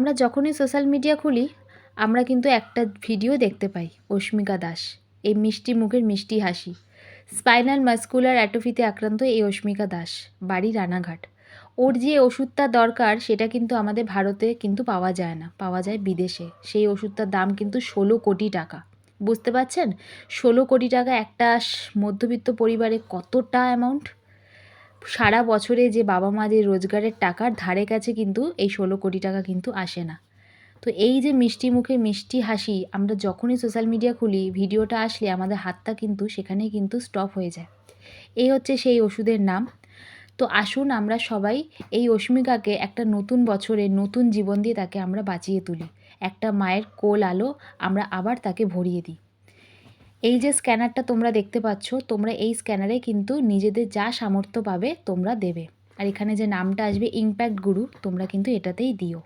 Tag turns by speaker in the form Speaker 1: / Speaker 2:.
Speaker 1: আমরা যখনই social media খুলি আমরা কিন্তু একটা ভিডিও দেখতে পাই, অস্মিকা দাস, এই মিষ্টি মুখের মিষ্টি হাসি। স্পাইনাল মাস্কুলার অ্যাট্রফিতে আক্রান্ত এই অস্মিকা দাস, বাড়ি রানাঘাট। ওর যে ওষুধটা দরকার সেটা কিন্তু আমাদের ভারতে কিন্তু পাওয়া যায় না, পাওয়া যায় বিদেশে। সেই ওষুধটার দাম কিন্তু 16 কোটি টাকা। বুঝতে পারছেন 16 কোটি টাকা একটা মধ্যবিত্ত পরিবারে কতটা অ্যামাউন্ট। সারা বছরে যে বাবা মাদের রোজগারের টাকার ধারে কাছে কিন্তু এই 16 কোটি টাকা কিন্তু আসে না। তো এই যে মিষ্টি মুখে মিষ্টি হাসি, আমরা যখনই সোশ্যাল মিডিয়া খুলি ভিডিওটা আসলে আমাদের হাতটা কিন্তু সেখানেই কিন্তু স্টপ হয়ে যায়। এই হচ্ছে সেই ওষুধের নাম। তো আসুন আমরা সবাই এই অস্মিকাকে একটা নতুন বছরে নতুন জীবন দিয়ে তাকে আমরা বাঁচিয়ে তুলি। একটা মায়ের কোল আলো আমরা আবার তাকে ভরিয়ে দিই। এই যে স্ক্যানারটা তোমরা দেখতে পাচ্ছ, তোমরা এই স্ক্যানারে কিন্তু নিজেদের যা সামর্থ্য পাবে তোমরা দেবে। আর এখানে যে নামটা আসবে ইমপ্যাক্ট গুরু, তোমরা কিন্তু এটাতেই দিও।